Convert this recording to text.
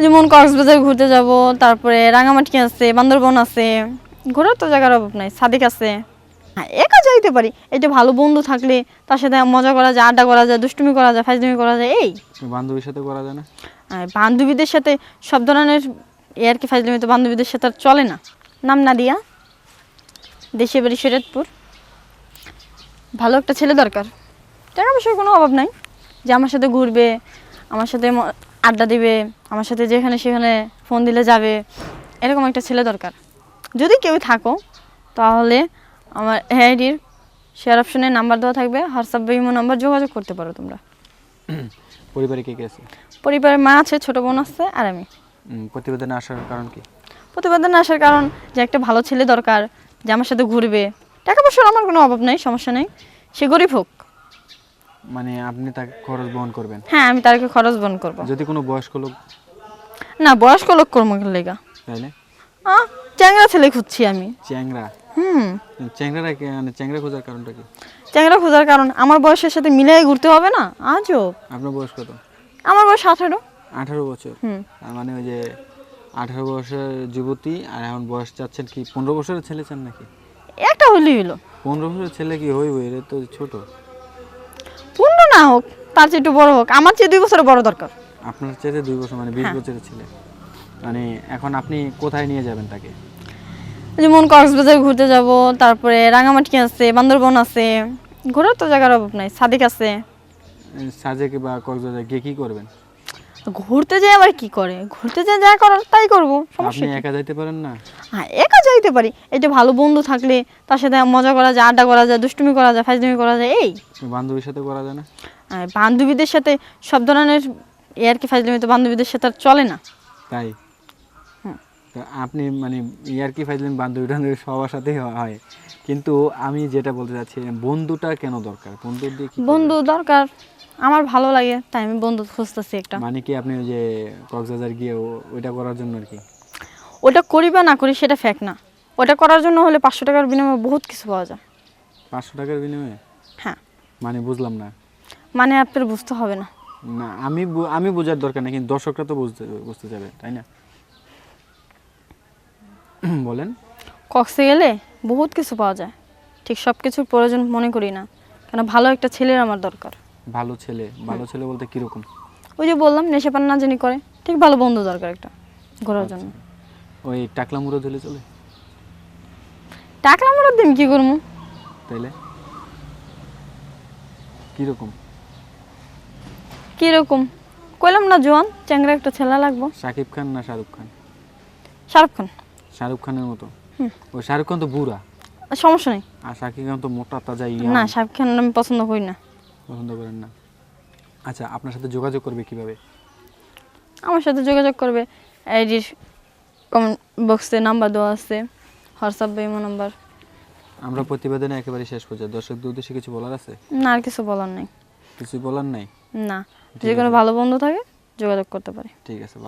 যেমন কক্সবাজার ঘুরতে যাব, তারপরে রাঙামাটি আছে, বান্দরবন আছে, ঘোরার তো জায়গার অভাব নাই, সাদিক আছে। হ্যাঁ, একা যাইতে পারি, এই যে ভালো বন্ধু থাকলে তার সাথে মজা করা যায়, আড্ডা করা যায়, দুষ্টুমি করা যায়, ফাজলামি করা যায়। এই বান্ধবীর সাথে করা যায় না? আর বান্ধবীদের সাথে সব ধরনের আর কি ফাজলামি তো বান্ধবীদের সাথে আর চলে না। নাম নাদিয়া, দেশে বাড়ি শরীয়তপুর। ভালো একটা ছেলে দরকার, টাকা পয়সার কোনো অভাব নাই, যে আমার সাথে ঘুরবে, আমার সাথে আড্ডা দিবে, আমার সাথে যেখানে সেখানে ফোন দিলে যাবে, এরকম একটা ছেলে দরকার। যদি কেউ থাকো তাহলে আমার আইডির শেয়ার অপশনে নাম্বার দেওয়া থাকবে, হোয়াটসঅ্যাপ বা ইমো নাম্বার, যোগাযোগ করতে পারো তোমরা। পরিবারে কে কে আছে? পরিবারে মা আছে, ছোট বোন আছে, আর আমি। প্রতিবেদনে আসার কারণ কি? প্রতিবেদনে আসার কারণ যে একটা ভালো ছেলে দরকার, যে আমার সাথে ঘুরবে। টাকা পয়সার আমার কোনো অভাব নেই, সমস্যা নেই, সে গরিব হোক। মানে আপনি তাকে খরচ বহন করবেন? হ্যাঁ, আমি তাকে খরচ বহন করবো। যদি কোনো বয়স্ক লোক? না, বয়স্ক লোক কর্ম লেগা তাইলে চ্যাংরা ছেলে খুঁজছি আমি। চ্যাংরা? চ্যাংরা মানে চ্যাংরা খোঁজার কারণটা কি? চ্যাংরা খোঁজার কারণ আমার বয়সের সাথে মিলিয়ে ঘুরতে হবে না আজও। আপনার বয়স কত? আমার বয়স 18। 18 বছর? তার মানে ওই যে 18 বছরের যুবতী, আর এখন বয়স চাচ্ছেন কি 15 বছরের ছেলে চান নাকি? একটা হইলেই হলো। 15 বছরের ছেলে কি হইব? এটা তো ছোট। পূর্ণ না হোক, তার চেয়ে একটু বড় হোক, আমার চেয়ে 2 বছরের বড় দরকার। আপনার চেয়ে 2 বছর, মানে 20 বছরের ছেলে। মানে এখন আপনি কোথায় নিয়ে যাবেন তাকে? যেমন কক্সবাজার ঘুরতে যাব, তারপরে রাঙামাটি আছে, বান্দরবন আছে, ঘোরার তো জায়গার অভাব নাই, সাদিক আছে। সাজেক বা কক্সবাজার গিয়ে কি করবেন? ঘুরতে যাই আবার কি করে, ঘুরতে যাই যা করার তাই করবো, সমস্যা আপনি কি? একা যাইতে পারেন না? হ্যাঁ, একা যাইতে পারি, এই যে ভালো বন্ধু থাকলে তার সাথে মজা করা যায়, আড্ডা করা যায়, দুষ্টুমি করা যায়, ফাজলামি করা যায়। এই বান্ধবীর সাথে করা যায় না? আর বান্ধবীদের সাথে সব ধরনের আর কি ফাজলামি তো বান্ধবীদের সাথে আর চলে না। তাই? তো আপনি মানে ইয়ার্কি ফাইজলামি বান্ধবী টান্ধবী সবার সাথেই হয়, কিন্তু আমি যেটা বলতে চাচ্ছি, বন্ধুটা কেন দরকার? বন্ধু দিয়ে কি বন্ধু দরকার, আমার ভালো লাগে তাই আমি বন্ধু খুঁজতেছি একটা। মানে কি আপনি ওই যে কক্সবাজার গিয়ে ওইটা করার জন্য আর কি? ওটা করি বা না করি সেটা ফ্যাক্ট না, ওটা করার জন্য হলে 500 টাকার বিনিময়ে বহুত কিছু পাওয়া যায়। 500 টাকার বিনিময়ে? হ্যাঁ। মানে বুঝলাম না। মানে আপনার বুঝতে হবে না। না, আমি বোঝার দরকার নেই, কিন্তু দর্শকরা তো বুঝতে যাবে, তাই না? বলেন। কক্সে গেলে বহুত কিছু পাওয়া যায়, ঠিক সব কিছুর প্রয়োজন মনে করি না, কেন ভালো একটা ছেলের আমার দরকার। ভালো ছেলে? ভালো ছেলে বলতে কিরকম? ওই যে বললাম নেশাপান না জানি করে, ঠিক ভালো বন্ধু দরকার একটা ঘোরার জন্য। ওই টাকলা মুড়ো ধরে চলে? টাকা আমার দিন কি করবো? তাইলে কিরকম? কিরকম কইলাম না, জোয়ান চ্যাংরা একটা ছেলে লাগবো। শাকিব খান না শাহরুখ খান? শাহরুখ খান। শাহরুখ খানের মতো? ওই শাহরুখ খান তো বুড়া। সমস্যা নেই। আর শাকিব খান তো মোটা তাজা না, শাহরুখ খান আমি পছন্দ করি না। পছন্দ করেন না? আচ্ছা, আপনার সাথে যোগাযোগ করবে কিভাবে? আমার সাথে যোগাযোগ করবে, আইডির কমেন্ট বক্সে নাম্বার দেওয়া আছে, হোয়াটসঅ্যাপ বা ইমো নাম্বার। আমরা প্রতিবেদনে একেবারে শেষ পর্যায়ে দর্শকদের উদ্দেশ্যে কিছু বলার আছে? না, আর কিছু বলার নেই। কিছু বলার নাই? না, যে কোনো ভালো বন্ধু থাকে যোগাযোগ করতে পারে। ঠিক আছে, ভালো।